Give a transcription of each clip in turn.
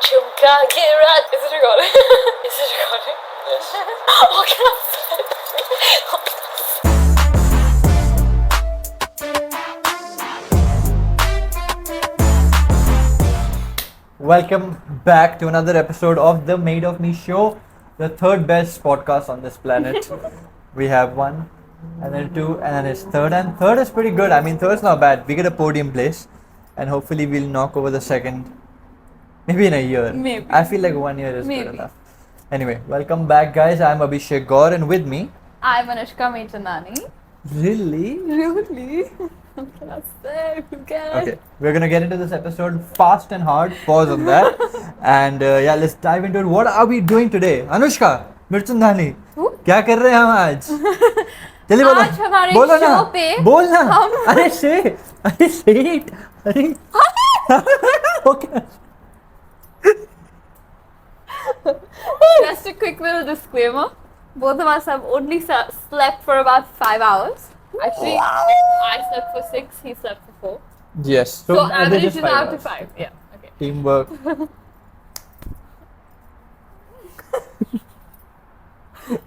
झुमका गिरा. Is it recording? Is it recording? Yes. Welcome back to another episode of the Made of Me show, the third best podcast on this planet. We have one, and then two, and then it's third, and third is pretty good. I mean, third's not bad. We get a podium place, and hopefully we'll knock over the second, maybe in a year. Maybe. I feel like 1 year is Maybe. good enough. Anyway, welcome back, guys. I'm Abhishek Gaur, and with me, I'm Anushka Mechandani. really? Really? What can I say? Okay, we're gonna get into this episode fast and hard. Pause on that, and yeah, let's dive into it. What are we doing today, Anushka Mirchandani? Who? क्या कर रहे हैं हम आज? जल्दी बोलो. आज हमारे बोलो ना. show पे बोलना. हम- अरे say it. अरे. Okay. Just a quick little disclaimer. Both of us have only slept for about 5 hours. Actually, I slept for 6, he slept for 4. Yes. So average is 5 out to hours. 5. Yeah. Okay. Teamwork.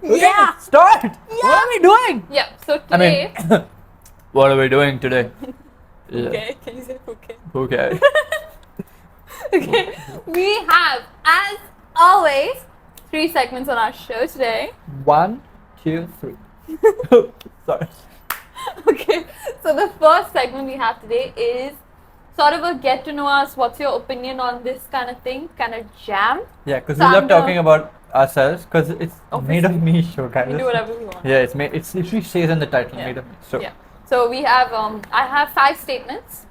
Yeah. Start. What are we doing? Yeah. So I today. mean, what are we doing today? Yeah. Okay. Can you say okay? Okay. Okay. We have, as always, 3 segments on our show today. 1, 2, 3. Sorry. Okay. So the first segment we have today is sort of a get to know us. What's your opinion on this kind of thing? Kind of jam. Yeah, because So we love I'm gonna- talking about ourselves because it's made of me show, guys. We do whatever we want. Yeah, it's made. It's literally says in the title, Yeah. made of me. So Yeah. So we have, I have 5 statements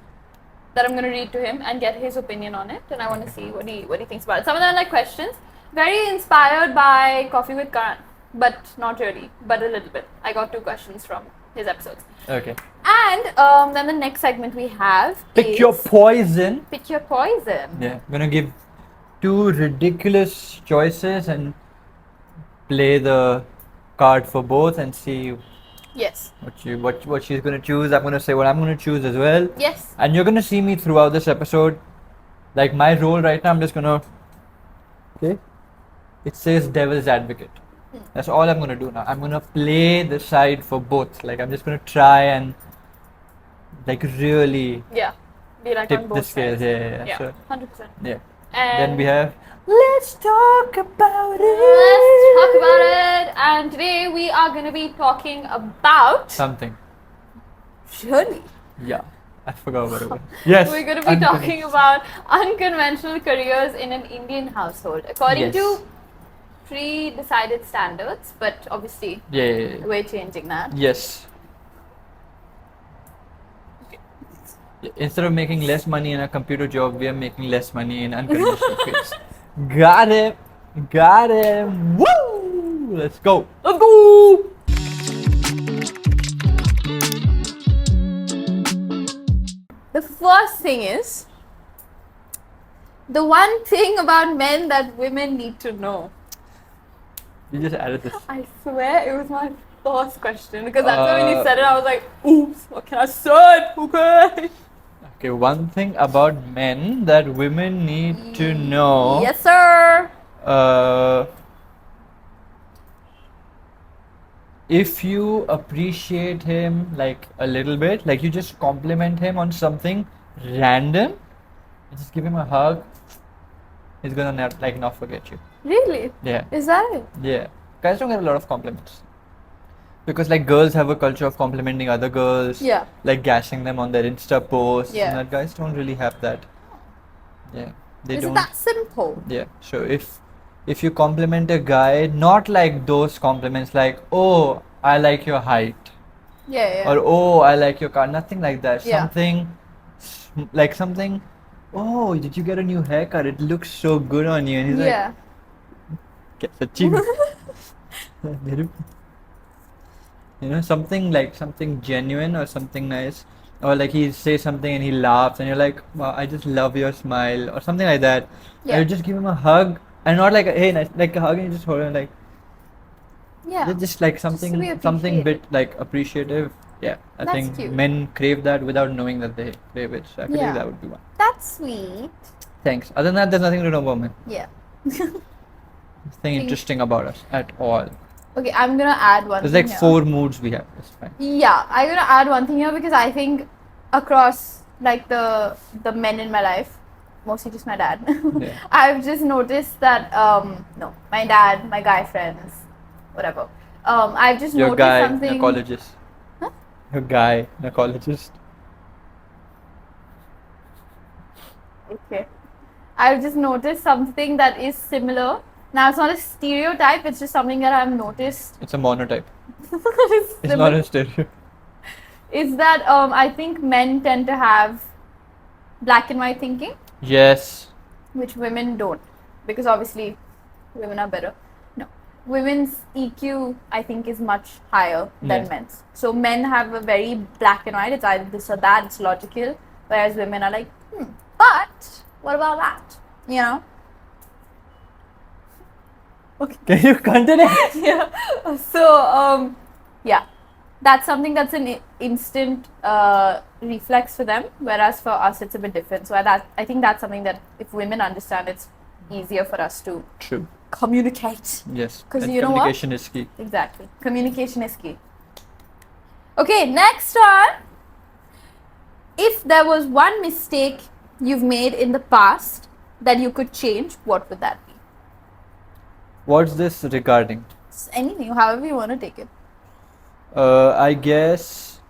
that I'm going to read to him and get his opinion on it, and I want to see what he thinks about it. Some of them are like questions, very inspired by Coffee with Karan, but not really, but a little bit. I got 2 questions from his episodes. okay, And then the next segment we have pick is your poison. Pick Your Poison. Yeah, I'm gonna give 2 ridiculous choices and play the card for both and see Yes. what she's gonna choose. I'm gonna say what I'm gonna choose as well. Yes. And you're gonna see me throughout this episode. Like my role right now, I'm just gonna. Okay. It says devil's advocate. That's all I'm gonna do now. I'm gonna play the side for both. Like I'm just gonna try and like really Yeah. Be like on tip the both scales. sides. Yeah. Yeah. So, 100%. yeah. And Then we have. Let's talk about it. let's talk about it. And today we are going to be talking about Something. Surely. Yeah. I forgot what it was. Yes. We're going to be talking about unconventional careers in an Indian household according Yes. to pre-decided standards, but obviously Yeah. we're changing that. Yes. Yeah, instead of making less money in a computer job, we are making less money in unconventional fields. Got it. Got it. Woo! Let's go. Let's go! The first thing is the one thing about men that women need to know. You just added this. I swear it was my first question because that's why when you Uh, said it, I was like, oops, what can I say? Okay. Okay, one thing about men that women need to know. Yes, sir. If you appreciate him like a little bit, like you just compliment him on something random, and just give him a hug, he's gonna not forget you. Really? Yeah, Is that it? yeah. Guys don't get a lot of compliments because like girls have a culture of complimenting other girls, Yeah. like gassing them on their Insta posts. Yeah. And that guys don't really have that. Yeah, they Is don't. it that simple? Yeah. So if you compliment a guy, not like those compliments like, oh, I like your height, Yeah, yeah. or oh, I like your car, nothing like that. Yeah. Something, oh, did you get a new haircut? It looks so good on you. And he's yeah. like, "Sachi में?" You know, something genuine or something nice. Or like he says something and he laughs and you're like, wow, I just love your smile or something like that. Yeah. And you just give him a hug and not like, hey, nice, like a hug and you just hold him like, Yeah. just like to something be something bit appreciated. like appreciative. Yeah, I That's think cute. men crave that without knowing that they crave it. So I feel Yeah. like that would be one. That's sweet. Thanks. Other than that, there's nothing to know about me. Yeah. Nothing interesting about us at all. Okay, I'm gonna add one There's thing like here. 4 moods we have. It's fine. Yeah, I'm gonna add one thing here because I think across like the men in my life, mostly just my dad, Yeah. I've just noticed that no, my dad, my guy friends, whatever. I've just Your noticed guy, something. gynecologist. Huh? Your guy, gynecologist. Okay. I've just noticed something that is similar. Now it's not a stereotype, it's just something that I've noticed. It's a monotype. It's It's not a stereo. Is that I think men tend to have black and white thinking, Yes. which women don't, because obviously women are better. No, women's EQ I think is much higher than Yeah. men's. So men have a very black and white. It's either this or that. It's logical, whereas women are like, but what about that? You know? Okay. Can you continue? Yeah. So yeah, that's something that's an instant reflex for them, whereas for us it's a bit different. So I think that's something that if women understand, it's easier for us to True. communicate. Yes. 'Cause And you know what? communication is key. Exactly. Communication is key. Okay, next one. If there was one mistake you've made in the past that you could change, what would that be? What's this regarding? It's anything, however you want to take it. I guess.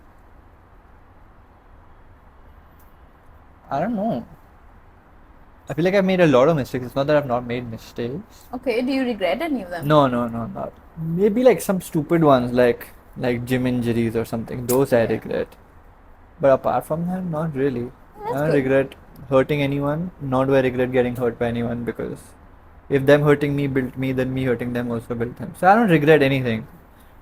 I don't know. I feel like I've made a lot of mistakes. It's not that I've not made mistakes. Okay, do you regret any of them? No, not. Maybe like some stupid ones, like gym injuries or something. Those I Yeah. regret. But apart from that, not really. That's I don't good. regret hurting anyone. Nor do I regret getting hurt by anyone, because if them hurting me built me, then me hurting them also built them. So I don't regret anything.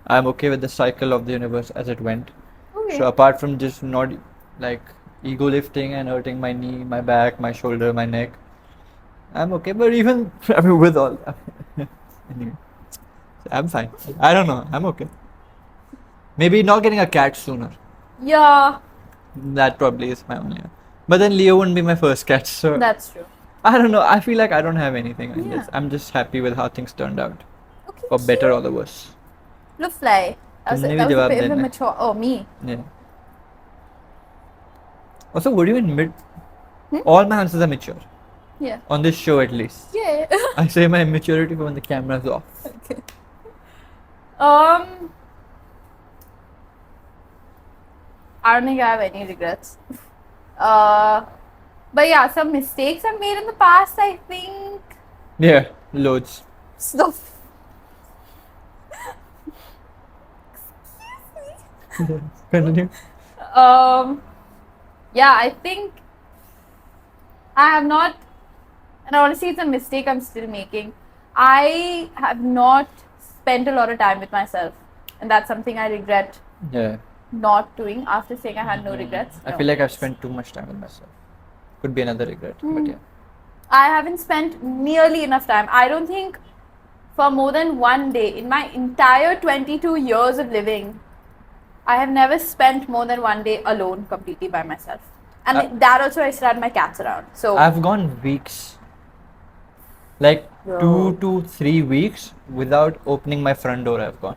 I'm okay with the cycle of the universe as it went. Okay. So apart from just not like ego lifting and hurting my knee, my back, my shoulder, my neck, I'm okay. But even I mean, with all anyway, so I'm fine. I don't know. I'm okay. Maybe not getting a cat sooner. Yeah, That probably is my only. But then Leo wouldn't be my first cat, so that's true. I don't know. I feel like I don't have anything. Yeah. I'm just happy with how things turned out, Okay. for better or the worse. Look, fly. That was तुमने भी a जवाब bit of a देना है. mature. Oh, me. Yeah. Also, would you admit Hmm? all my answers are mature Yeah. on this show at least? Yeah. I say my immaturity for when the camera's off. Okay. I don't think I have any regrets. But yeah, some mistakes I've made in the past, I think. Yeah, loads. Stuff. Continue. Yeah, I think I have not, and honestly, it's a mistake I'm still making. I have not spent a lot of time with myself, and that's something I regret Yeah. not doing after saying I had no regrets. I No. feel like I've spent too much time with myself. Could be another regret, but yeah. I haven't spent nearly enough time. I don't think for more than one day in my entire 22 years of living, I have never spent more than one day alone completely by myself. And that also I still had my cats around. So I've gone weeks, like Bro. 2 to 3 weeks without opening my front door. I've gone.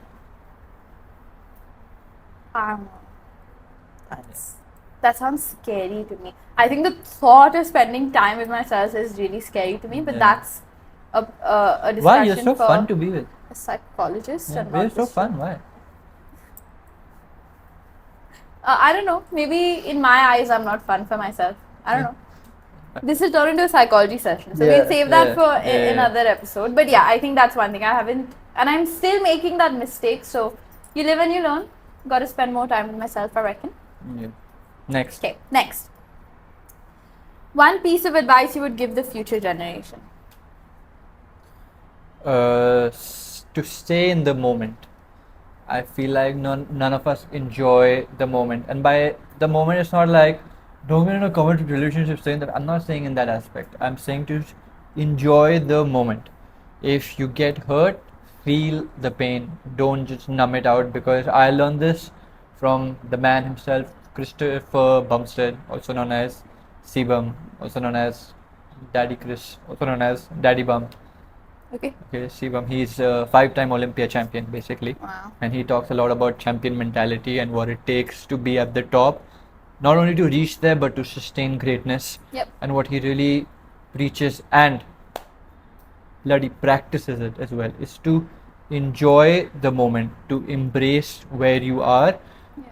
that sounds scary to me. I think the thought of spending time with myself is really scary to me, but Yeah. that's a discussion Why? You're so for fun to be with. a psychologist. Yeah, and you're not so just- fun. Why? I don't know. Maybe in my eyes, I'm not fun for myself. I don't know. This will turn into a psychology session, so Yeah, we'll save that yeah, for yeah. another episode. But yeah, I think that's one thing I haven't, and I'm still making that mistake. So you live and you learn. Got to spend more time with myself, I reckon. Yeah. Next. Okay, next. One piece of advice you would give the future generation. To stay in the moment. I feel like none of us enjoy the moment, and by the moment, it's not like don't get in a committed relationship. Saying that, I'm not saying in that aspect. I'm saying to enjoy the moment. If you get hurt, feel the pain. Don't just numb it out, because I learned this from the man himself, Christopher Bumstead, also known as Sebum, also known as Daddy Chris, also known as Daddy Bum. Okay. Okay, Shivam, he's a 5-time Olympia champion basically. Wow. And he talks a lot about champion mentality and what it takes to be at the top, not only to reach there but to sustain greatness. Yep. And what he really preaches and bloody practices it as well is to enjoy the moment, to embrace where you are,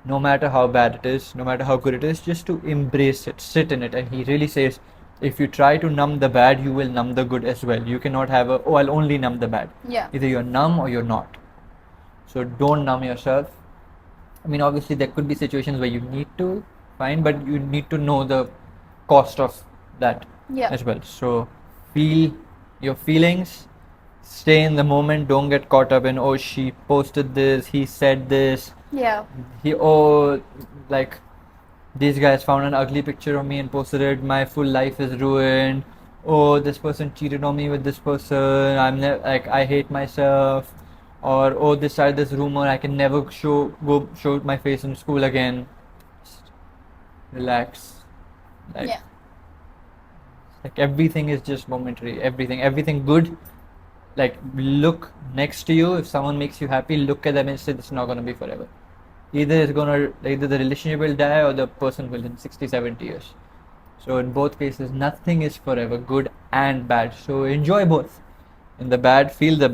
no matter how bad it is, no matter how good it is, just to embrace it, sit in it. And he really says, if you try to numb the bad, you will numb the good as well. You cannot have a, oh, I'll only numb the bad. Yeah. Either you're numb or you're not. So don't numb yourself. I mean, obviously, there could be situations where you need to, fine, but you need to know the cost of that Yeah. as well. So feel your feelings, stay in the moment, don't get caught up in, oh, she posted this, he said this, Yeah. like these guys found an ugly picture of me and posted it, my full life is ruined, oh, this person cheated on me with this person, like, I hate myself, or oh, this side, this rumor, I can never show my face in school again. Just relax. Like, Yeah. like everything is just momentary. Everything good. Like, look next to you. If someone makes you happy, look at them and say, this is not gonna be forever. Either the relationship will die or the person will in 60, 70 years. So in both cases, nothing is forever, good and bad. So enjoy both. In the bad, feel the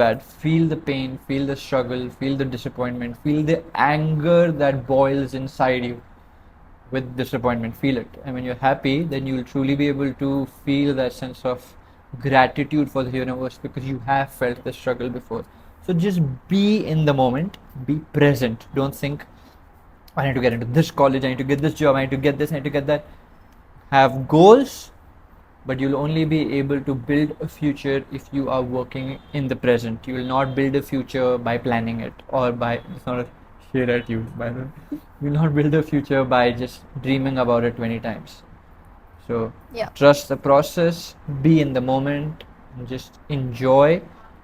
pain, feel the struggle, feel the disappointment, feel the anger that boils inside you with disappointment. Feel it. And when you're happy, then you will truly be able to feel that sense of gratitude for the universe because you have felt the struggle before. So just be in the moment, be present. Don't think, I need to get into this college, I need to get this job, I need to get this, I need to get that. Have goals, but you'll only be able to build a future if you are working in the present. You will not build a future by planning it or by, it's not a shade at you, by the way. You will not build a future by just dreaming about it 20 times. So Yeah. trust the process, be in the moment, and just enjoy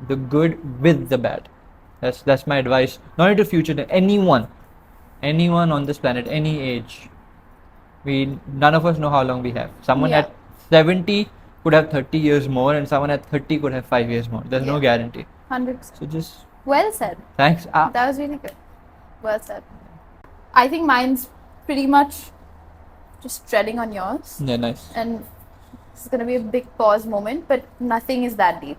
the good with the bad. That's my advice. Not into future, to anyone on this planet, any age. None of us know how long we have. Someone Yeah. at 70 could have 30 years more, and someone at 30 could have 5 years more. There's no Yeah. guarantee. 100%. So just Well said. thanks. That was really good. Well said. I think mine's pretty much just treading on yours. Yeah, nice. And it's going to be a big pause moment, but nothing is that deep.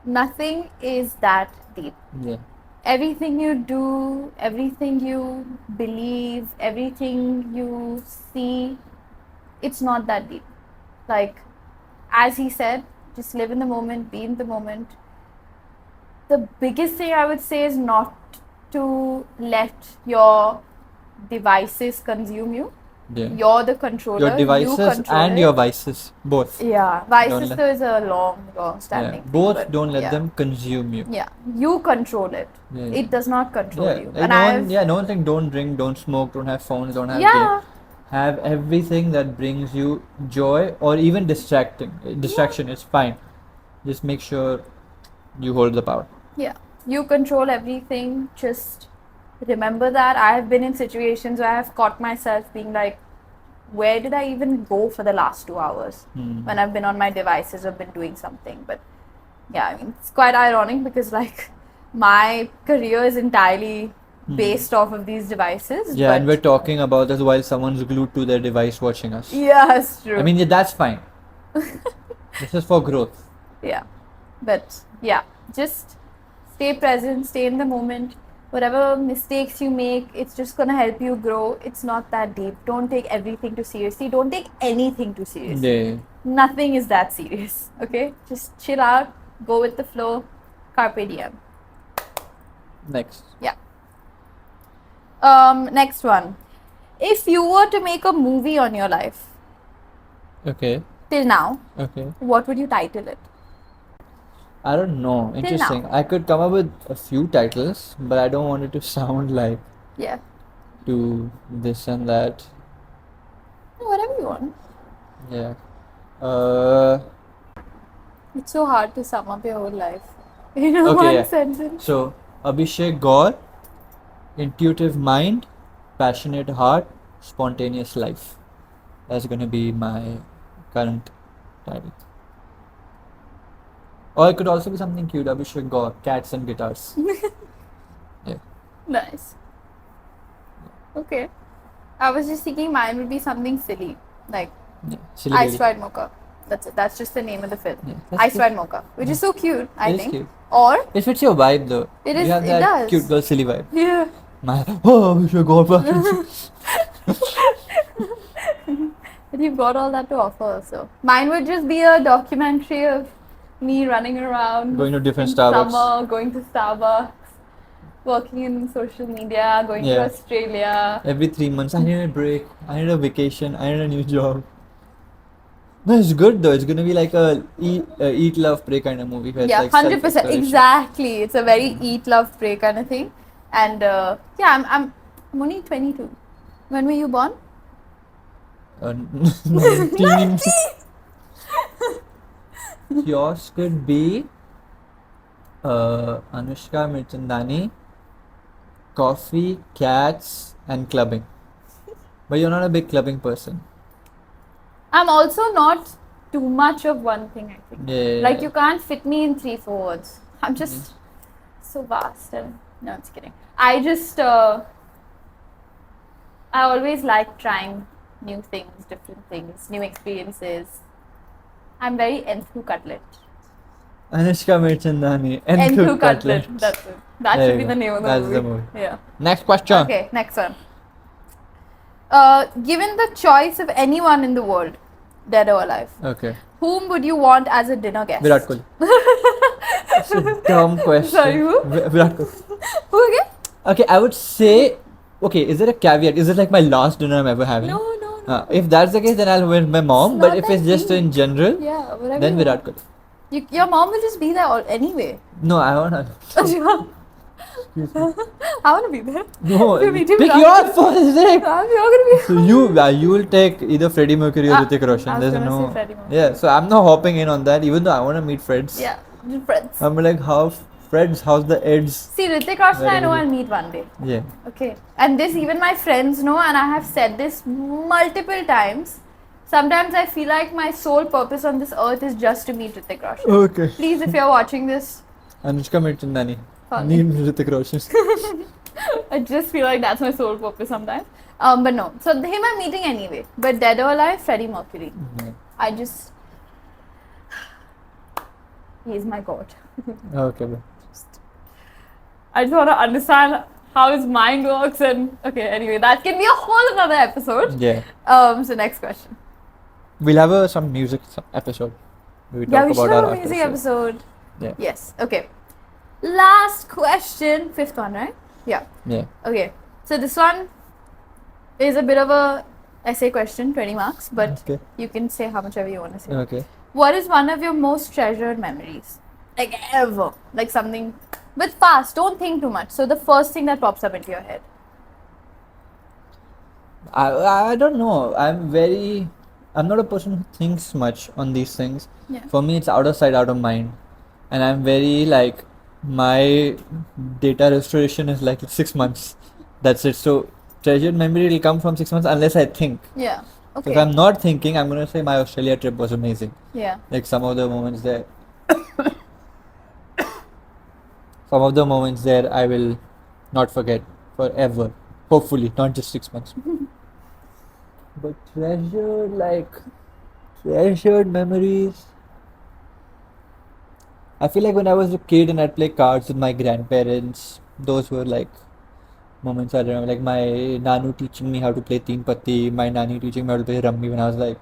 Nothing is that deep. Yeah. Everything you do, everything you believe, everything you see, it's not that deep. Like, as he said, just live in the moment, be in the moment. The biggest thing I would say is not to let your devices consume you. Yeah. You're the controller. Your you devices control and it. your vices, both. Yeah, Don't vices let- though is a long Yeah. standing thing, Both but don't let yeah. them consume you. Yeah, you control it. Yeah. It does not control Yeah. you. Like And no one saying don't drink, don't smoke, don't have phones, don't have yeah, games. Have everything that brings you joy or even distraction is fine. Just make sure you hold the power. yeah, you control everything. Just remember that. I have been in situations where I have caught myself being like, where did I even go for the last 2 hours when I've been on my devices or been doing something? But yeah, I mean, it's quite ironic because like my career is entirely based off of these devices. Yeah, but and we're talking about this while someone's glued to their device watching us. yeah, it's true. I mean, yeah, that's fine. This is for growth. Yeah, but yeah, just stay present, stay in the moment. Whatever mistakes you make, it's just gonna help you grow. It's not that deep. Don't take everything too seriously. Don't take anything too seriously. Yeah. Nothing is that serious. Okay, just chill out, go with the flow. Carpe diem. Next. Yeah. Next one. If you were to make a movie on your life Okay. till now, Okay. what would you title it? I don't know. Interesting. I could come up with a few titles, but I don't want it to sound like Yeah, to this and that. whatever you want. Yeah. It's so hard to sum up your whole life in a Okay, one yeah. sentence. So Abhishek Gaur, intuitive mind, passionate heart, spontaneous life. That's gonna be my current Tidy. Or it could also be something cute. Abhishek Gaur, cats and guitars. Yeah. Nice. Okay. I was just thinking mine would be something silly, like Yeah. Silly Ice lady. White Mocha. That's it. That's just the name of the film. Yeah, that's Ice cute. White Mocha, which is so cute, I It is think. cute. Or It fits your vibe though. It You is- have it that does. cute girl silly vibe. yeah. Abhishek Gaur. But you've got all that to offer also. Mine would just be a documentary of me running around. Going to different in Starbucks. Summer, going to Starbucks, working in social media, going to Yeah. Australia. Every 3 months, I need a break. I need a vacation. I need a new job. No, it's good though. It's gonna be like a eat, love, pray kind of movie. Where it's Yeah, like 100%. self-exploration. Exactly. It's a very eat, love, pray kind of thing. And yeah, I'm only 22. When were you born? 19. Yours could be Anushka Mirchandani, coffee, cats, and clubbing. But you're not a big clubbing person. I'm also not too much of one thing, I think. Yeah. Like, you can't fit me in 3-4 words. I'm just so vast and no, I'm just kidding. I just I always like trying new things, different things, new experiences. I'm very enthu cutlet. Anushka Mirchandani, Enthu cutlet. That's it. That There should you be the go. name of the That's movie. the movie. Yeah. Next question. Okay, next one. Given the choice of anyone in the world, dead or alive, Okay. whom would you want as a dinner guest? Virat Kohli. It's a dumb question. Sorry, who? Virat Kohli. Who again? Okay, I would say. Okay, is there a caveat? Is it like my last dinner I'm ever having? No. If that's the case, then I'll win my mom. It's But not if it's that just deep. in general, Yeah, whatever. then you Virat want. Kohli. Your mom will just be there anyway. No, I wanna. I want to be there. No, You're meeting pick Virat your first pick. You're gonna be. So you will take either Freddie Mercury or Ah, Hrithik Roshan. I was There's gonna no. say Freddie Mercury. Yeah, so I'm not hopping in on that. Even though I wanna meet friends. Yeah, just friends. I'm like, how friends? How's the Eds? See, Hrithik Roshan, I know Very I'll meet one day. Yeah. Okay, and this even my friends know, and I have said this multiple times. Sometimes I feel like my sole purpose on this earth is just to meet Hrithik Roshan. Okay. Please, if you're watching this, Anushka Mirchandani. Call me. Need Hrithik Roshan. I just feel like that's my sole purpose sometimes. But no, so him I'm meeting anyway. But dead or alive, Freddie Mercury. I just, he's my god. Okay, bro. I just want to understand how his mind works and okay. Anyway, that can be a whole another episode. Yeah. So next question. We'll have some music episode. We Yeah, talk we should about have our a music after episode. Yeah. Yes. Okay. Last question, fifth one, right? Yeah. Yeah. Okay. So this one is a bit of a essay question, 20 marks, but Okay. you can say how much ever you want to say. Okay. What is one of your most treasured memories? Like ever. Like something. But fast, don't think too much. So the first thing that pops up into your head. I don't know. I'm not a person who thinks much on these things. Yeah. For me, it's out of sight, out of mind. And I'm very like, my data restoration is like 6 months. That's it. So, treasured memory will come from 6 months unless I think. Yeah. So Okay. if I'm not thinking, I'm going to say my Australia trip was amazing. Yeah. Like some of the moments there. Some of the moments there I will not forget forever. Hopefully, not just 6 months. But treasured memories. I feel like when I was a kid and I'd play cards with my grandparents, those were like moments I remember. Like my nanu teaching me how to play teen patti, my nani teaching me how to play rummy when I was like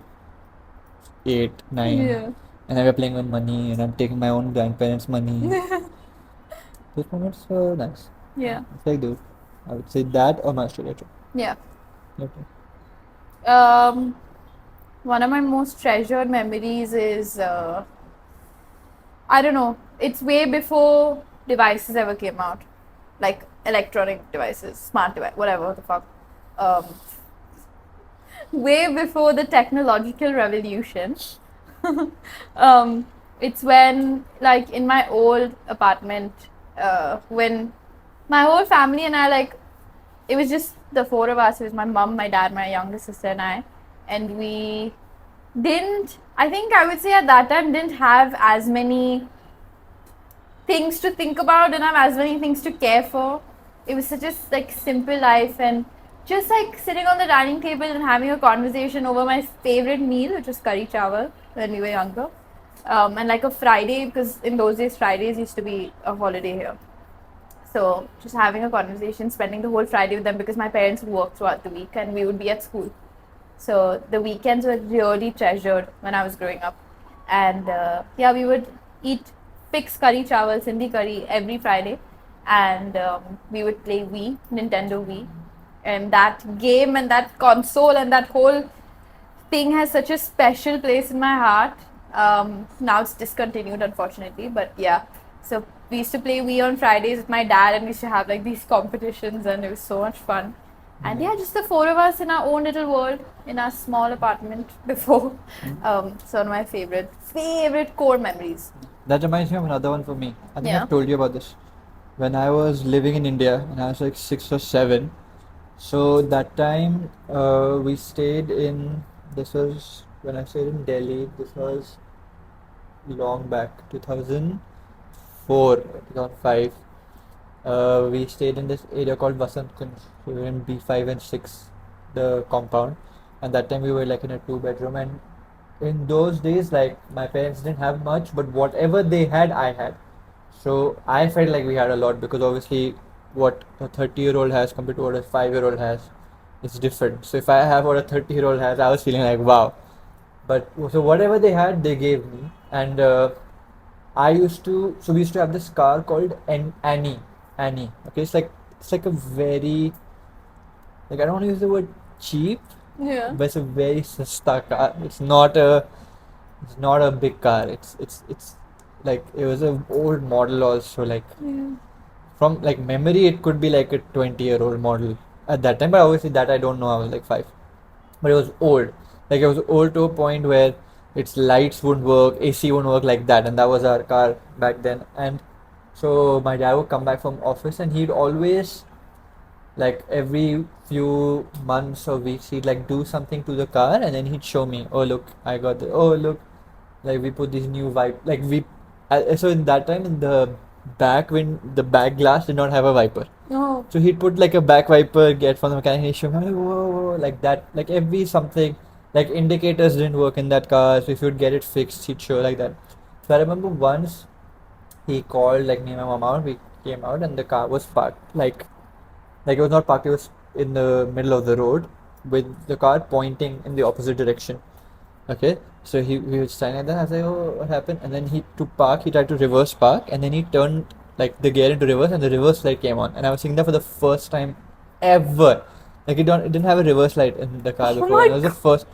8, 9. Yeah. And I were playing with money and I'm taking my own grandparents' money. Those moments were nice. Yeah. It's like, dude, I would say that or my Australia trip. Yeah. Okay. One of my most treasured memories is I don't know. It's way before devices ever came out, like electronic devices, smart device, whatever the fuck. Way before the technological revolution. It's when, like, in my old apartment, when my whole family and I, like, it was just the four of us. It was my mum, my dad, my younger sister, and I, and we I think I would say at that time didn't have as many things to think about, didn't have as many things to care for. It was such a like simple life, and just like sitting on the dining table and having a conversation over my favorite meal, which was curry chawal when we were younger. And like a Friday, because in those days Fridays used to be a holiday here. So just having a conversation, spending the whole Friday with them, because my parents would work throughout the week and we would be at school. So the weekends were really treasured when I was growing up. And yeah, we would eat fixed curry chawal, Sindhi curry every Friday. And we would play Wii, Nintendo Wii. And that game and that console and that whole thing has such a special place in my heart. Now it's discontinued, unfortunately, but yeah. So we used to play Wii on Fridays with my dad, and we used to have like these competitions, and it was so much fun. And yeah, just the four of us in our own little world in our small apartment before. So one of my favorite core memories. That reminds me of another one for me. I think Yeah. I've told you about this. When I was living in India, and I was like 6 or 7, so that time we stayed in. This was when I stayed in Delhi. This was long back, 2004, 2005. We stayed in this area called Vasant Kunj. We were in B5 and 6, the compound. And that time we were like in a 2 bedroom. And in those days, like my parents didn't have much, but whatever they had, I had. So I felt like we had a lot, because obviously what a 30-year-old has compared to what a 5-year-old has, it's different. So if I have what a 30-year-old has, I was feeling like wow. But so whatever they had, they gave me. And we used to have this car called Annie. Annie. Okay, it's like a very, like, I don't want to use the word cheap, Yeah. but it's a very sasta car. It's not a big car. It's like, it was an old model also. Like, Yeah. from like memory, it could be like a 20-year-old model at that time. But obviously that I don't know. I was like 5, but it was old. Like, it was old to a point where its lights wouldn't work, AC wouldn't work, like that. And that was our car back then. And so my dad would come back from office, and he'd always, like, every few months or weeks, he'd like do something to the car, and then he'd show me, oh look, I got the, oh look, like we put these new vibe, like we, so in that time, in the back, when the back glass did not have a wiper, Oh. so he'd put like a back wiper, get from the mechanic, he'd show me, like, whoa, whoa, like that, like every something, like indicators didn't work in that car, so if you'd get it fixed, he'd show like that. So I remember once he called like me and my mom out, we came out, and the car was parked, like it was not parked, it was in the middle of the road with the car pointing in the opposite direction. Okay, so he was standing there. I was like, oh, what happened? And then to park, he tried to reverse park, and then he turned like the gear into reverse, and the reverse light came on. And I was sitting there for the first time ever. Like, it didn't have a reverse light in the car Oh before. my And it was the first,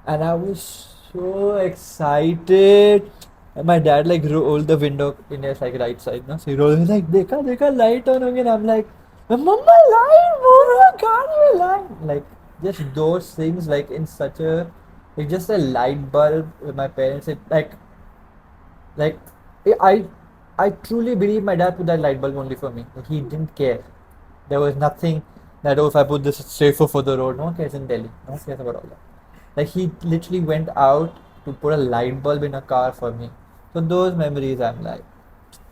and I was so excited. And my dad like rolled the window in his like right side, no? So he rolled, he's like, "Dekha, light on again." I'm like, "Mama, light, mama, God, light!" Like, just those things, like in such a, like, just a light bulb with my parents. Like I, I truly believe my dad put that light bulb only for me. Like, he didn't care. There was nothing that, oh, if I put this, it's safer for the road. No one cares in Delhi. No one cares about all that. Like, he literally went out to put a light bulb in a car for me. So those memories, I'm like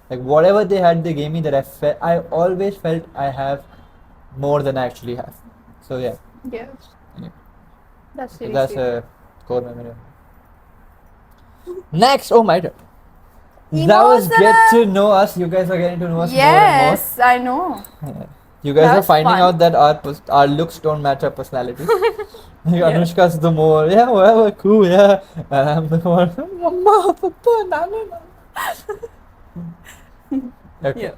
whatever they had, they gave me, that I always felt I have more than I actually have. So yeah, Yeah. anyway, That's so really that's sweet. a core memory. Next, oh my God. That was get to know us. You guys are getting to know us Yes, I know. more and more. You guys are That's finding fun. out that our looks don't match our personalities. Like, Yeah. Anushka's the more, yeah, whatever, cool, yeah. And I'm the more, Mama, Papa, Nana. Okay. Yeah.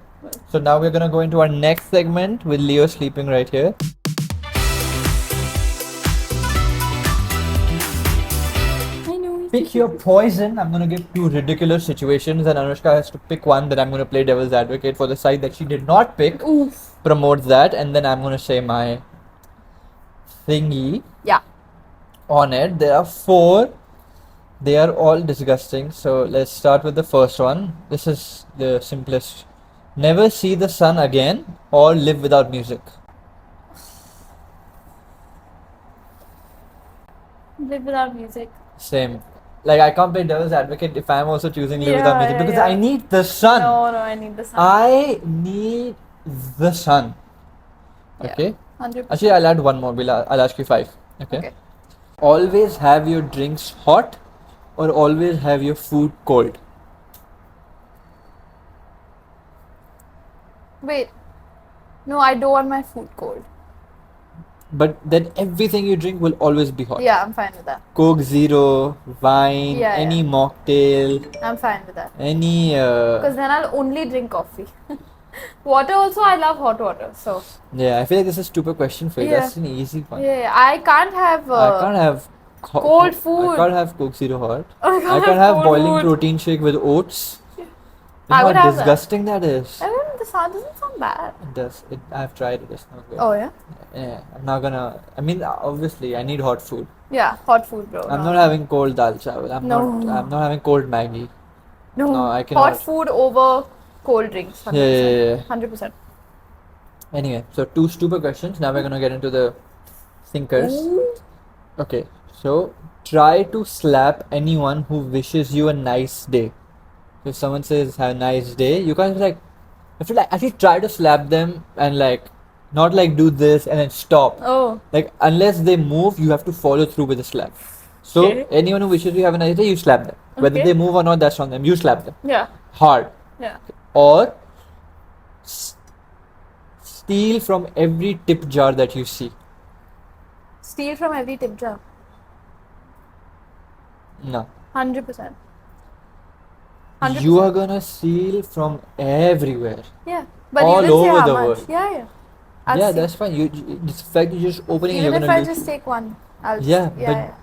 So now we're gonna go into our next segment with Leo sleeping right here. I know. Pick your poison. I'm gonna give 2 ridiculous situations, and Anushka has to pick one that I'm gonna play devil's advocate for the side that she did not pick. Oof. Promote that, and then I'm gonna say my thingy Yeah. on it. There are 4. They are all disgusting. So let's start with the first one. This is the simplest. Never see the sun again, or live without music. Live without music. Same. Like I can't play devil's advocate if I'm also choosing live without music because I need the sun. No, I need the sun. I need the sun. Yeah. Okay. 100%. Actually, I'll add one more. I'll ask you 5. Okay. Always have your drinks hot, or always have your food cold. Wait. No, I don't want my food cold. But then everything you drink will always be hot. Yeah, I'm fine with that. Coke Zero, wine, Yeah, any yeah. mocktail, I'm fine with that. any. Because then I'll only drink coffee. Water also, I love hot water. So. Yeah, I feel like this is a stupid question for you. Yeah. That's an easy one. Yeah, I can't have. I can't have cold food. I can't have Coke Zero hot. I I can't have cold boiling food. protein shake with oats. Yeah. You I know would how have that. disgusting that is. I mean, the sound doesn't sound bad. It does. I've tried it. It's not good. Oh yeah. Yeah, I'm not gonna. I mean, obviously, I need hot food. Yeah, hot food, bro. I'm not having cold dal chawal. I'm No. not having cold Maggi. No, I cannot. Hot food over cold drinks. 100%. Yeah. 100%. Anyway, so 2 stupid questions. Now we're gonna get into the thinkers. Ooh. Okay, so try to slap anyone who wishes you a nice day. If someone says have a nice day, you can't be like, I feel like actually try to slap them and like not like do this and then stop. Oh. Like unless they move, you have to follow through with the slap. So Okay. anyone who wishes you have a nice day, you slap them. Whether Okay. they move or not, that's on them. You slap them Yeah. hard. Yeah. Or steal from every tip jar that you see. Steal from every tip jar. No. 100%. You are gonna steal from everywhere. Yeah. But all you didn't say over how the much. world. Yeah, yeah. I'll Yeah, steal. that's fine. It's the fact you're just opening Even it, you're if gonna I do. just take one, I'll Yeah, yeah, but yeah.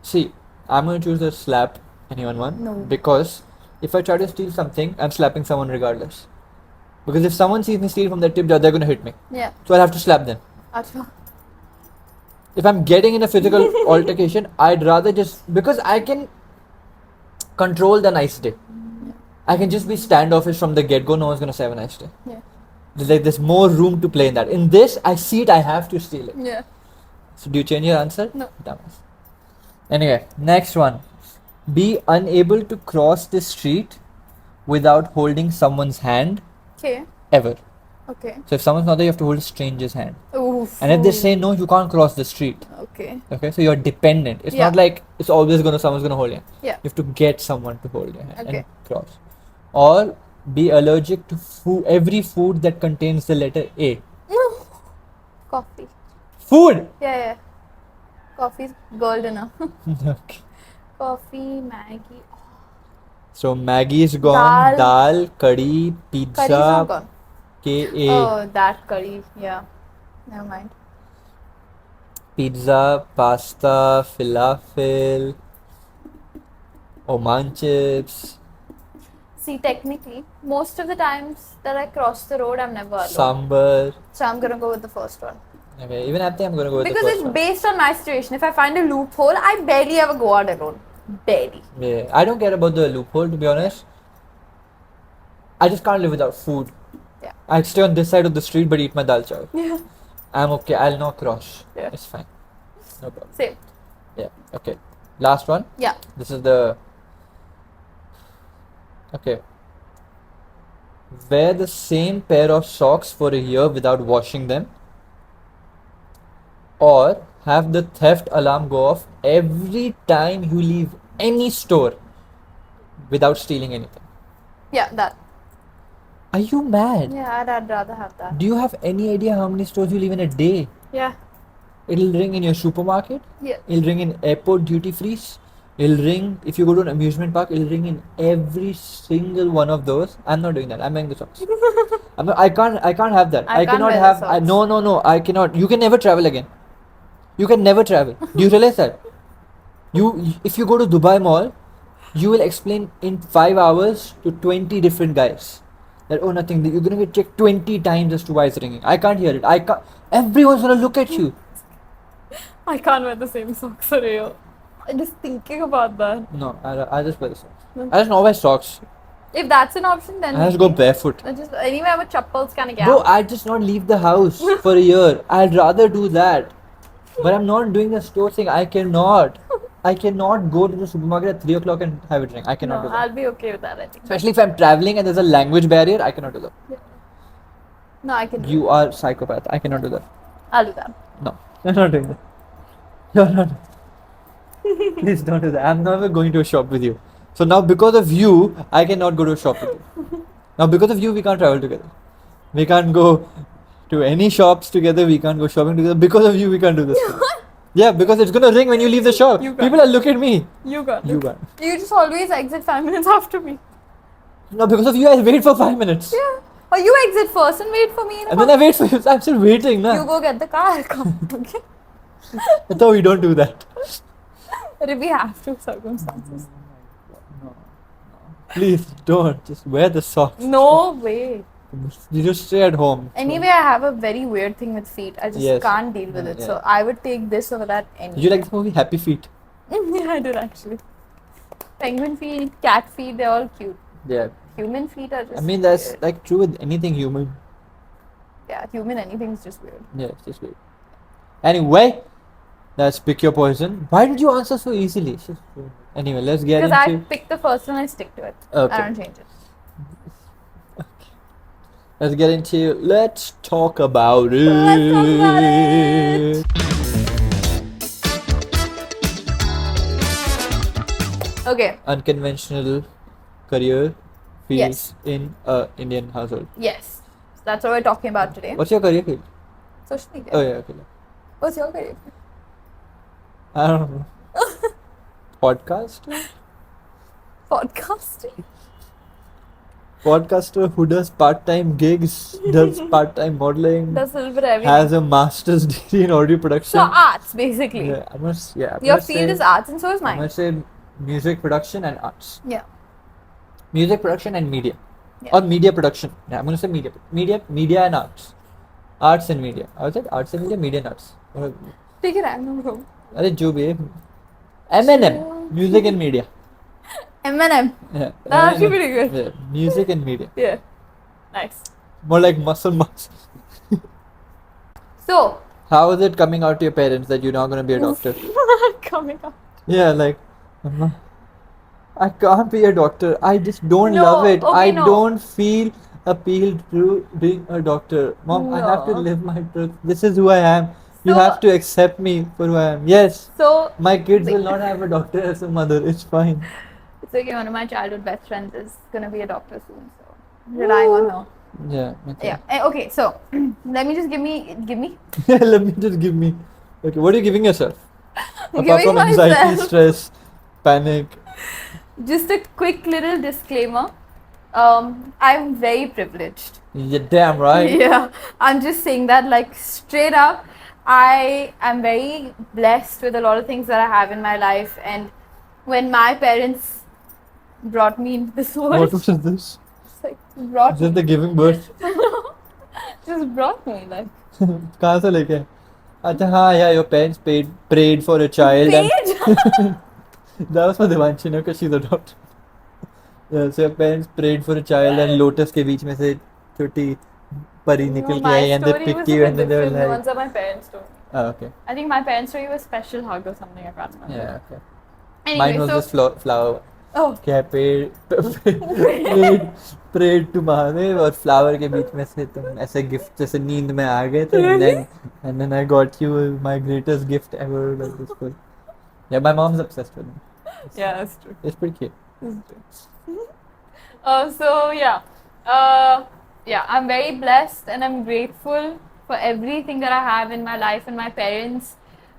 see, I'm gonna choose the slap anyone one No. because if I try to steal something, I'm slapping someone regardless. Because if someone sees me steal from the tip jar, they're gonna hit me. Yeah. So I'll have to slap them. Achha. If I'm getting in a physical altercation, I'd rather just because I can control the nice day. I can just be standoffish from the get go. No one's gonna say have a nice day. Yeah. There's more room to play in that. In this, I see it. I have to steal it. Yeah. So do you change your answer? No. Dumbass. Anyway, next one. Be unable to cross the street without holding someone's hand Okay. ever. Okay. So if someone's not there, you have to hold a stranger's hand. Oof. And if they say no, you can't cross the street. Okay. Okay, so you're dependent. It's Yeah. not like it's always someone's gonna hold you. Yeah. You have to get someone to hold your hand Okay. and cross. Or be allergic to every food that contains the letter A. Coffee. Food. Yeah, yeah. Coffee's girl dinner. Okay. Coffee, Maggie. So Maggie is gone. Dal, curry, Curry's not pizza, gone. KA. Oh, that curry. Yeah. Never mind. Pizza, pasta, falafel, Oman chips, See, technically, most of the times that I cross the road, I'm never alone. sambar. So I'm gonna go with the first one. Okay, even I think I'm gonna go with Because the first it's one. based on my situation. If I find a loophole, I barely ever go out alone. Barely. Yeah, I don't care about the loophole to be honest. I just can't live without food. Yeah. I'd stay on this side of the street but eat my dal chawal. Yeah. I'm okay. I'll not cross. Yeah. It's fine. No problem. Same. Yeah. Okay. Last one. Yeah. This is the. Okay. Wear the same pair of socks for a year without washing them. Or have the theft alarm go off every time you leave any store without stealing anything. Yeah, that. Are you mad? Yeah, I'd rather have that. Do you have any idea how many stores you leave in a day? Yeah. It'll ring in your supermarket. Yeah. It'll ring in airport duty frees. It'll ring if you go to an amusement park. It'll ring in every single one of those. I'm not doing that. I'm wearing the socks. I can't have that. I can't cannot wear the have. socks. No. I cannot. You can never travel again. You can never travel. Do you realize that? If you go to Dubai Mall, you will explain in 5 hours to 20 different guys that nothing. You're gonna get checked 20 times as to why it's ringing. I can't hear it. I can't. Everyone's gonna look at you. I can't wear the same socks for a year. I'm just thinking about that. No, I just wear the socks. No. I just not wear socks. If that's an option, then I just go barefoot. I just anywhere with chappals kind of Bro, I just not leave the house for a year. I'd rather do that. But I'm not doing the store thing. I cannot. I cannot go to the supermarket at 3 o'clock and have a drink. I cannot No, do that. I'll be okay with that, I think. Especially if I'm traveling and there's a language barrier, I cannot do that. No, I can do You it. are psychopath. I cannot do that. I'll do that. No, you're not doing that. You're not. Please don't do that. I'm never going to a shop with you. So now because of you, I cannot go to a shop with you. Now because of you, we can't travel together. We can't go to any shops together. We can't go shopping together. Because of you, we can't do this. Yeah, because it's gonna ring when you leave the shop. You can't. People are looking at me. You got You it. can't. You just always exit 5 minutes after me. No, because of you, I wait for 5 minutes. Yeah. Or you exit first and wait for me. And then I wait for you. I'm still waiting, na. You go get the car, I'll come. Okay? I thought we don't do that. But if we have to, circumstances. No. Please don't. Just wear the socks. No way. You just stay at home. Anyway, I have a very weird thing with feet. I just Yes. can't deal with it. Yeah. So I would take this over that anyway. Did you like the movie Happy Feet? Yeah, I did actually. Penguin feet, cat feet, they're all cute. Yeah. Human feet are just I mean, that's weird. like true with anything human. Yeah, human anything's just weird. Yeah, it's just weird. Anyway, let's pick your poison. Why did you answer so easily? It's just weird. Anyway, let's get Because I into. pick the first one, I stick to it. Okay. I don't change it. Let's get into. Let's talk about it. Let's talk about it. Okay, Unconventional career fields Yes. in a Indian household. yes. So that's what we're talking about today. What's your career field? Social media. Oh yeah, okay. What's your career? I don't know. Podcaster? Podcasting. Podcaster who does part-time gigs, does part-time modeling, That's a little bit everything. has a master's degree in audio production. So arts, basically. Yeah, I must. Yeah, I'm Your gonna field say- is arts, and so is I mine. must say music production and arts. Yeah. Music production and media, Yeah. or media production. Yeah, I'm gonna say media and arts. Arts and media. I was it arts and media and arts. Take it, I know, bro. अरे जो भी है M&M, music and media. M&M. Yeah, That's actually M&M. pretty good. Yeah, music and media. Yeah. Nice. More like muscle mass. So, How is it coming out to your parents that you're not gonna be a doctor? coming up. Yeah, like, Mama, I can't be a doctor. I just don't No, love it. okay, I no. don't feel appealed to being a doctor. Mom, I have to No. live my truth. This is who I am. You So- have to accept me for who I am. Yes, So, my kids will not have a doctor as a mother. It's fine. it's okay, one of my childhood best friends is gonna be a doctor soon, so relying on her. Yeah. Okay. Yeah. Okay, so let me just give me Let me just give me. Okay, what are you giving yourself? Apart Giving from anxiety, myself. stress, panic. just a quick little disclaimer. I'm very privileged. Yeah, damn right. Yeah, I'm just saying that like straight up. I am very blessed with a lot of things that I have in my life, and when my parents brought me into this world, What was this? it's like brought Just me, the giving birth. just brought me like कहाँ से लेके? अच्छा हाँ, yeah, your parents prayed for a child and paid. that was for Devanshi, no, because she's a doctor. Yeah, so your parents prayed for a child and lotus के बीच में से छोटी परी निकल के आई and they picked you and then they were The like, ones that my parents told me. oh, okay, I think my parents' story was special hug or something. I can't remember. yeah, okay. Anyway, Mine was so just flower. oh, क्या prayed to Mahadev और flower के बीच में से तुम ऐसे gift जैसे नींद में आ गए थे and then I got you my greatest gift ever like this one. Yeah, my mom's obsessed with me. yeah, that's true. It's pretty cute. So yeah, I'm very blessed and I'm grateful for everything that I have in my life, and my parents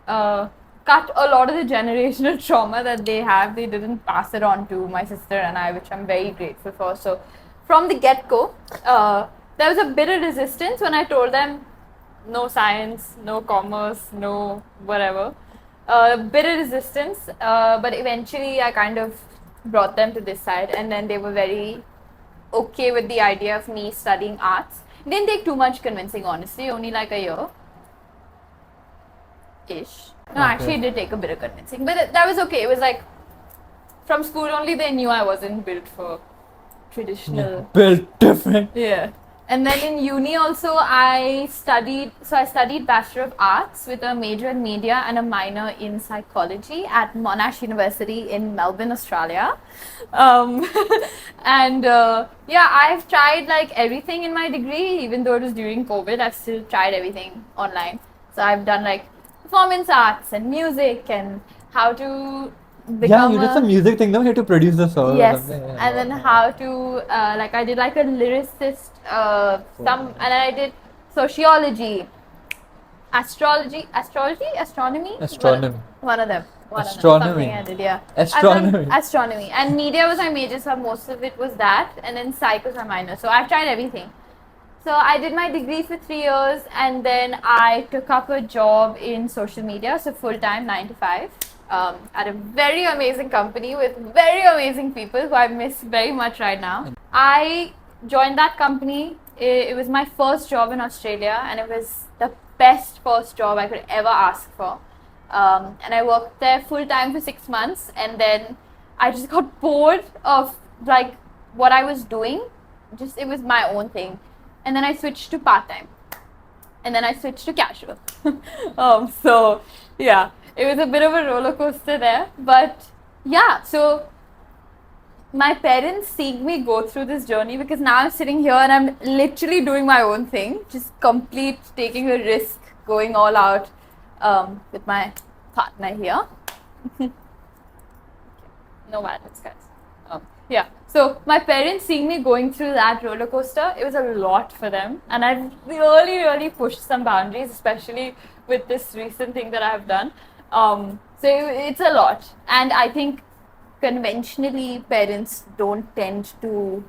cut a lot of the generational trauma that they have. They didn't pass it on to my sister and I, which I'm very grateful for. So from the get-go, there was a bit of resistance when I told them no science, no commerce, no whatever. A bit of resistance, but eventually I kind of brought them to this side, and then they were very okay with the idea of me studying arts. It didn't take too much convincing, honestly, only like a year ish. No, actually it did take a bit of convincing, but that was okay. It was like from school only they knew I wasn't built for traditional. Built different. Yeah. And then in uni also I studied Bachelor of Arts with a major in media and a minor in psychology at Monash University in Melbourne, Australia. Um, and yeah, I've tried like everything in my degree, even though it was during COVID, I've still tried everything online. So I've done like performance arts and music and how to Yeah, become you did a some music thing, no? You had to produce the song or yes, something. Yeah. and then how to like I did like a lyricist, and then I did sociology, astronomy. Astronomy. One of them. Astronomy. Something I did, yeah. Astronomy. I've done astronomy, and media was my major, so most of it was that, and then psych was my minor. So I've tried everything. So I did my degree for 3 years, and then I took up a job in social media, so full time, 9 to 5, at a very amazing company with very amazing people who I miss very much right now. I joined that company. It was my first job in Australia, and it was the best first job I could ever ask for. And I worked there full time for 6 months, and then I just got bored of like what I was doing. Just it was my own thing. And then I switched to part-time, and then I switched to casual. So yeah, it was a bit of a roller coaster there, but yeah, so my parents seeing me go through this journey, because now I'm sitting here and I'm literally doing my own thing, just complete taking a risk, going all out with my partner here. No violence, guys. Yeah. So my parents seeing me going through that roller coaster, it was a lot for them, and I've really, really pushed some boundaries, especially with this recent thing that I've done. So it's a lot, and I think conventionally parents don't tend to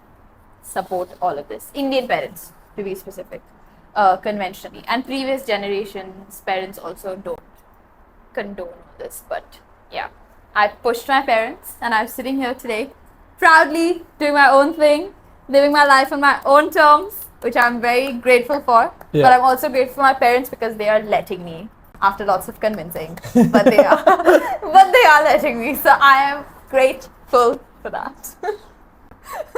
support all of this. Indian parents, to be specific, conventionally, and previous generations' parents also don't condone this. But yeah, I pushed my parents, and I'm sitting here today proudly doing my own thing, living my life on my own terms, which I'm very grateful for. Yeah. But I'm also grateful for my parents because they are letting me after lots of convincing. But they are, but they are letting me. So I am grateful for that.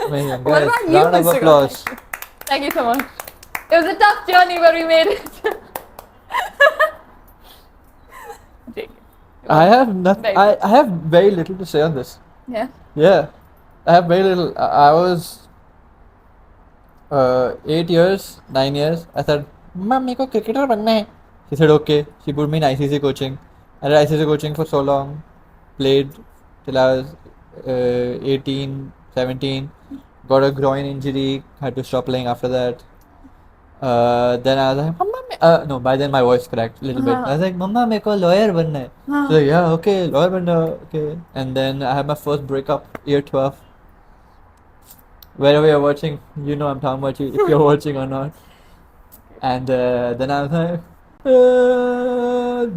Amazing. What Guys, about you, round of Mr. applause. Thank you so much. It was a tough journey, but we made it. Jake. I have nothing. Very I have very little to say on this. Yeah. Yeah, I have very little. I was 8 years, 9 years. I said, "Mom, मेरे को cricketer बनना है." She said, "Okay." She put me in ICC coaching. I did ICC coaching for so long. Played till I was 18, 17. Got a groin injury. Had to stop playing after that. Then I was like, "Mama, no." By then my voice cracked a little bit. I was like, "Mama, मेरे को lawyer बनना है." She's like, "Yeah, okay, lawyer बनना, okay." And then I had my first breakup, year 12. Wherever you're watching, you know I'm talking about you, if you're watching or not. And then I was like,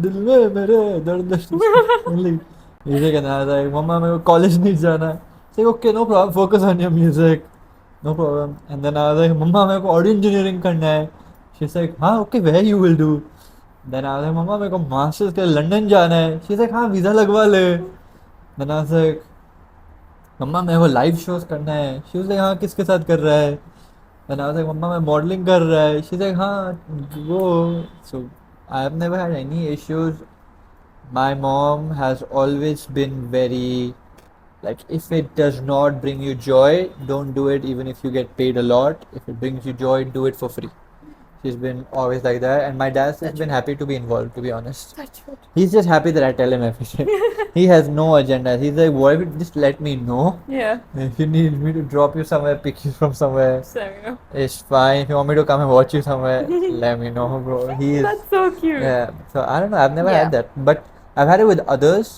दिल में मेरे दर्द music, and I was like, "Mama, मेरे को college नहीं जाना है." She's like, "Okay, no problem, focus on your music, no problem." And then I was like, "Mama, मेरे को audio engineering करना है." She's like, "हाँ, okay, where you will do?" Then I was like, "Mama, मेरे को masters के London जाना है." She's like, "हाँ, visa लगवा ले." Then I was like, "मम्मा, मेरे को live shows करना है." She was like, "हाँ, किसके साथ कर रहा है?" Then I was like, "मम्मा, मैं modeling कर रहा है." She's like, "हाँ, go." So I have never had any issues. My mom has always been very like, if it does not bring you joy, don't do it even if you get paid a lot. If it brings you joy, do it for free. She's been always like that, and my dad's just been happy to be involved, to be honest. That's good. He's just happy that I tell him everything. He has no agenda. He's like, "What if you just let me know? Yeah. If you need me to drop you somewhere, pick you from somewhere, So, it's fine. If you want me to come and watch you somewhere, let me know, bro." He is. that's so cute. Yeah. So I don't know. I've never Yeah. had that, but I've had it with others,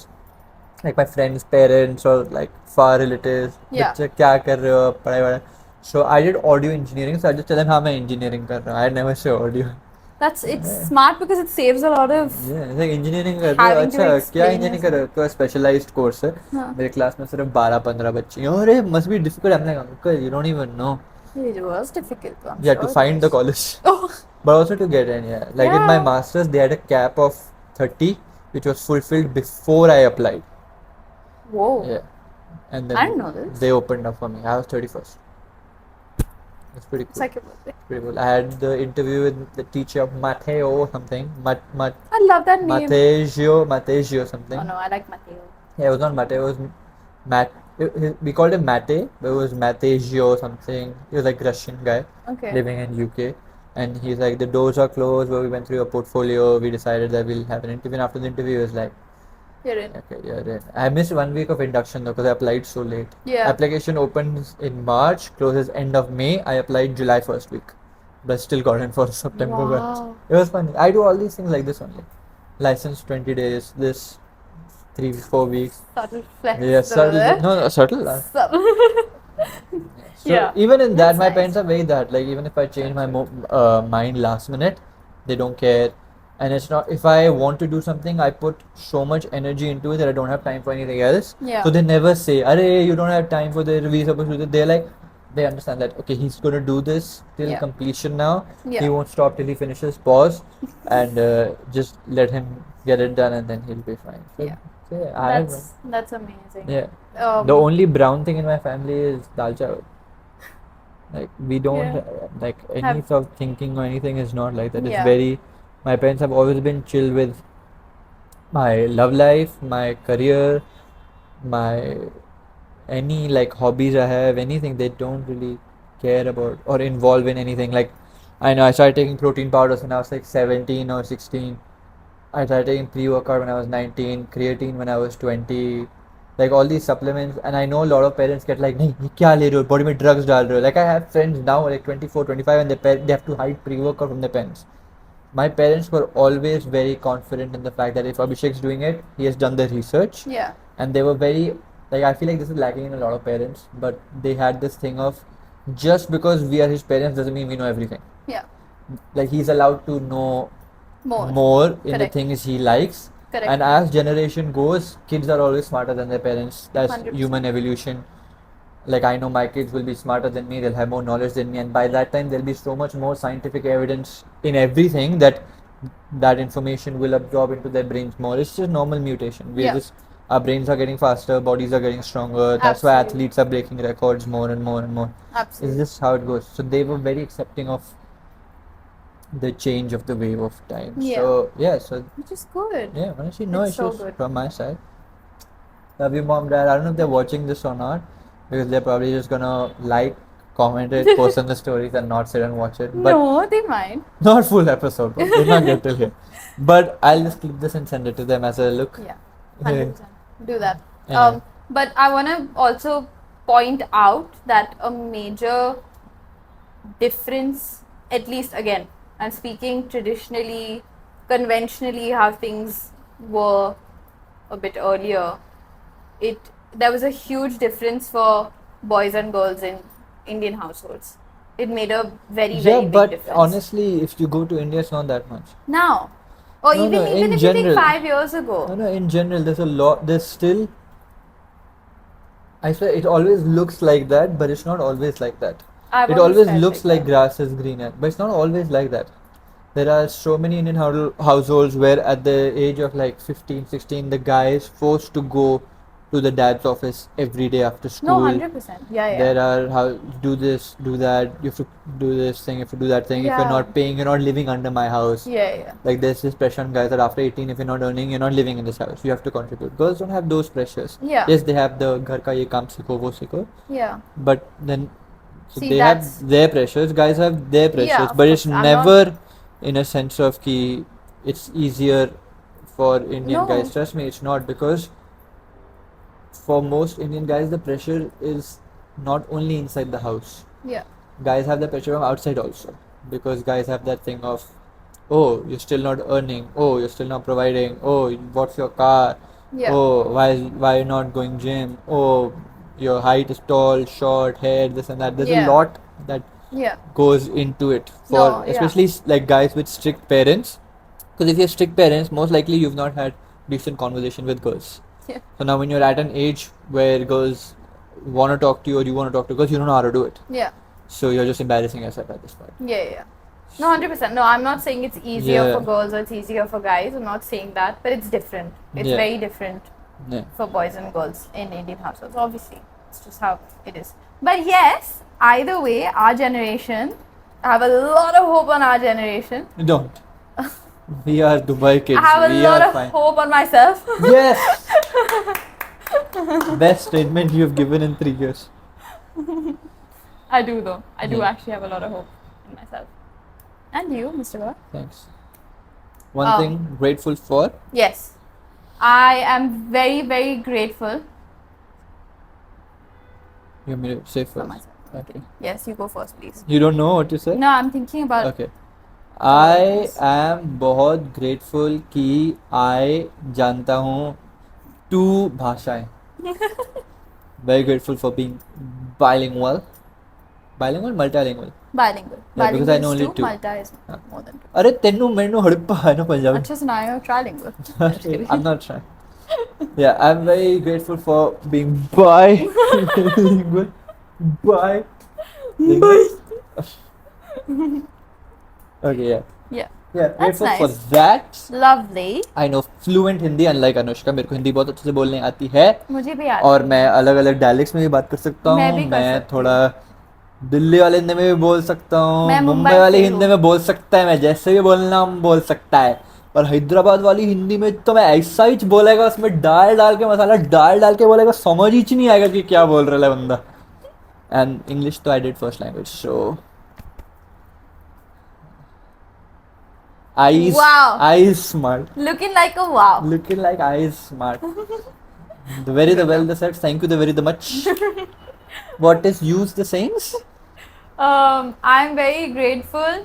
like my friends' parents or like far relatives. Yeah. "बच्चे क्या कर रहे हो? पढ़ाई वढ़ाई?" So I did audio engineering. So I just tell them, "हाँ, मैं engineering कर रहा हूँ." I never say audio. It's smart because it saves a lot of. Yeah, like engineering कर रहे हो? Having to अच्छा, क्या explain engineering कर रहे हो? तो specialized course है. हाँ. मेरे क्लास में सिर्फ 12-15 बच्चे हैं. अरे, must be difficult. I'm like, "Uncle, you don't even know." It was difficult. I'm You had to sure it find the was. college, Oh. but also to get in. Yeah, like in my Yeah. masters, they had a cap of 30, which was fulfilled before I applied. Whoa. Yeah, and I then didn't know this. they opened up for me. I was 31st. It's pretty It's cool. like your birthday. Pretty cool. I had the interview with the teacher Matteo or something. I love that name. Matejio something. Oh no, I like Mateo. Yeah, it was not Matteo. It was Matt. We called him Mate, but it was Matejio or something. He was like Russian guy Okay. living in UK. And he's like, the doors are closed, but we went through your portfolio. We decided that we'll have an interview. And after the interview, it was like, You're in. okay, you're in. I missed 1 week of induction though because I applied so late. Yeah. Application opens in March, closes end of May. I applied July first week, but still got in for September. Wow. But it was funny. I do all these things like this only. License 20 days, this 3-4 weeks. Subtle flex. Yeah, subtle. No, subtle. Subtle. So Yeah. even in that, That's my nice. parents are very that. Like even if I change my mind last minute, they don't care. And it's not, if I want to do something, I put so much energy into it that I don't have time for anything else. Yeah. So they never say, "Arey, you don't have time for the we supposed to do." They're like, they understand that okay, he's gonna do this till Yeah. completion now. Yeah. He won't stop till he finishes. Pause, and just let him get it done, and then he'll be fine. So, Yeah. so yeah, I have. That's amazing. Yeah. Um, The only brown thing in my family is dal chawal. Like we don't Yeah. like any Have- sort of thinking or anything is not like that. It's Yeah. very. My parents have always been chill with my love life, my career, my any like hobbies I have, anything. They don't really care about or involve in anything. Like I know I started taking protein powders when I was like 17 or 16. I started taking pre-workout when I was 19, creatine when I was 20, like all these supplements. And I know a lot of parents get like, नहीं ये क्या ले रहे हो, body में drugs डाल रहे हो. Like I have friends now like 24, 25 and they have to hide pre-workout from their parents. My parents were always very confident in the fact that if Abhishek's doing it, he has done the research. Yeah. And they were very, like I feel like this is lacking in a lot of parents, but they had this thing of just because we are his parents doesn't mean we know everything. Yeah. Like he's allowed to know More. in the Correct. things he likes. Correct. And as generation goes, kids are always smarter than their parents. That's 100%. human evolution. Like I know my kids will be smarter than me, they'll have more knowledge than me, and by that time there'll be so much more scientific evidence in everything that that information will absorb into their brains more. It's just normal mutation. Yeah. Our brains are getting faster, bodies are getting stronger. That's why Absolutely. athletes are breaking records more and more and more. Absolutely. It's just how it goes. So they were very accepting of the change of the wave of time. Yeah. So yeah, so Which is good. yeah, honestly, no It's so issues good. from my side. Love you, mom, dad. I don't know if they're watching this or not because they're probably just gonna like, comment it, post on the stories, and not sit and watch it. But No, they might. not full episode. Bro. They'll not get till here. But I'll just clip this and send it to them as a look. Yeah. Yeah. 100%. Do that. Yeah. But I want to also point out that a major difference, at least again, I'm speaking traditionally, conventionally, how things were a bit earlier. There was a huge difference for boys and girls in Indian households. It made a very, Yeah, very big but difference. honestly, if you go to India, it's not that much. Now, or No, even no, even in if you think general. 5 years ago. No, in general, there's a lot. There's still. I swear, it always looks like that, but it's not always like that. I've It always felt looks like that. grass is greener, but it's not always like that. There are so many Indian households where at the age of like 15, 16, the guy is forced to go to the dad's office every day after school. No, 100%. Yeah. There are how do this, do that. You have to do this thing. You have to do that thing. If Yeah. you're not paying, you're not living under my house. Yeah. Like there's this pressure on guys that after 18, if you're not earning, you're not living in this house. You have to contribute. Girls don't have those pressures. Yeah. Yes, they have the ghar ka ye kaam sikho, wo sikho. Yeah. But then so See, they that's- have their pressures. Guys have their pressures. Yeah, of but it's course. I'm never in a sense of ki it's easier for Indian No. guys. Trust me, it's not because for most Indian guys, the pressure is not only inside the house. Yeah. Guys have the pressure from outside also because guys have that thing of, oh, you're still not earning. Oh, you're still not providing. Oh, what's your car? Yeah. Oh, why you not going gym? Oh, your height is tall, short, hair, this and that. There's Yeah. a lot that Yeah. goes into it for No, yeah. especially like guys with strict parents. Because if you have strict parents, most likely you've not had decent conversation with girls. Yeah. So now when you're at an age where girls want to talk to you or you want to talk to girls, you don't know how to do it. Yeah. So you're just embarrassing yourself at this point. Yeah. No, 100%. No, I'm not saying it's easier Yeah. for girls or it's easier for guys. I'm not saying that, but it's different. It's very different Yeah. for boys and girls in Indian households. Obviously, it's just how it is. But yes, either way, our generation, I have a lot of hope on our generation. Don't. We are Dubai kids. I have a We lot are of fine. hope on myself. Yes. Best statement you've given in 3 years. I do though. I do Yeah. actually have a lot of hope in myself. And you, Mr. Gaur? Thanks. One thing grateful for. Yes. I am very, very grateful You want me to say for first? myself. Okay. Yes, you go first, please. You don't know what to say? No, I'm thinking about Okay. I am बहुत grateful कि I जानता हूँ 2 भाषाएं. Very grateful for being bilingual. Bilingual, multilingual. bilingual. Yeah, because I know Bilingual is only 2, 2. Malta is more than 2. अरे तेनू मैनू हड़प्पा है ना Punjabi. Achha sunayo, trilingual. I'm not trying. Yeah, I'm very grateful for being bilingual. Okay, yeah. Yeah. Yeah, That's grateful for nice. that. Lovely. I know fluent Hindi unlike Anushka. मेरे को हिंदी बहुत अच्छे से बोलने आती है मुझे भी याद और मैं अलग अलग डायलेक्ट्स में भी बात कर सकता मैं हूँ. भी कर मैं सकती थोड़ा दिल्ली वाले हिंदी में भी बोल सकता हूँ. मैं मुंबई मुंबई वाली से हिंदी हूँ। में बोल सकता है. मैं जैसे भी बोलना हम बोल सकता है. पर हैदराबाद वाली हिंदी में तो मैं ऐसा ही बोलेगा, उसमें डाल डाल के मसाला डाल डाल के बोलेगा, समझ ही नहीं आएगा कि क्या बोल रहा है बंदा. एंड इंग्लिश तो I did first language, so eyes Wow. eyes smart, Looking like a wow. looking like eyes smart. The very the well the said, thank you the very the much. What is use the sayings? I'm very grateful.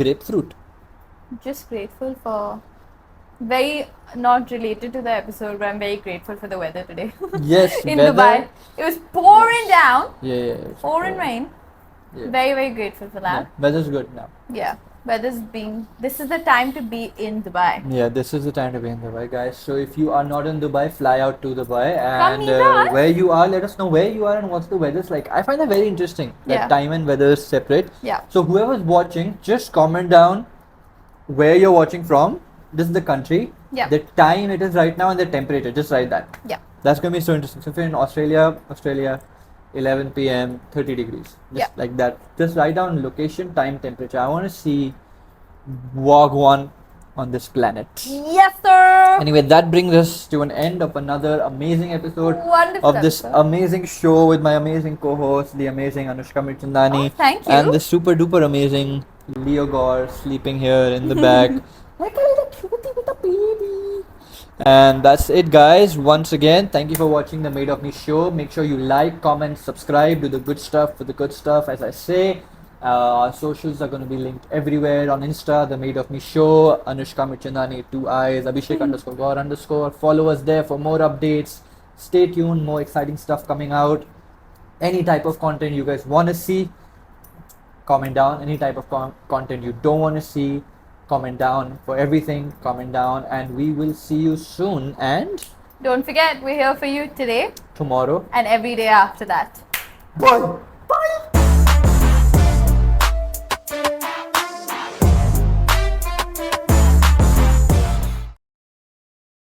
Grapefruit. Just grateful for very not related to the episode, but I'm very grateful for the weather today. Yes, In weather. Dubai, it was pouring down, Yeah. It's pouring cold. rain. Yeah. Very, very grateful for Yeah, that. weather's good now. Yeah, weather's being. This is the time to be in Dubai. Yeah, this is the time to be in Dubai, guys. So if you are not in Dubai, fly out to Dubai Come and meet us. where you are, let us know where you are and what's the weather's like. I find that very interesting. That Yeah. time and weather is separate. Yeah. So whoever's watching, just comment down where you're watching from. This is the country, Yeah. the time it is right now, and the temperature. Just write that. Yeah. That's gonna be so interesting. So if you're in Australia, 11 p.m., 30 degrees. Just Yeah. like that. Just write down location, time, temperature. I want to see Wagwan on this planet. Yes, sir. Anyway, that brings us to an end of another amazing episode Wonderful of this episode. amazing show with my amazing co-host, the amazing Anushka Mirchandani, Oh, thank you. and the super duper amazing Leo Gore sleeping here in the back. Like a little cutie with a baby. And that's it, guys. Once again, thank you for watching the Made of Me show. Make sure you like, comment, subscribe, do the good stuff for the good stuff. As I say, our socials are going to be linked everywhere on Insta, the Made of Me show, Anushka Mirchandani, 2 eyes, Abhishek underscore Gaur underscore. Follow us there for more updates. Stay tuned, more exciting stuff coming out. Any type of content you guys want to see, comment down. Any type of content you don't want to see, comment down. For everything, comment down, and we will see you soon and Don't forget, we're here for you today tomorrow. and every day after that. Bye.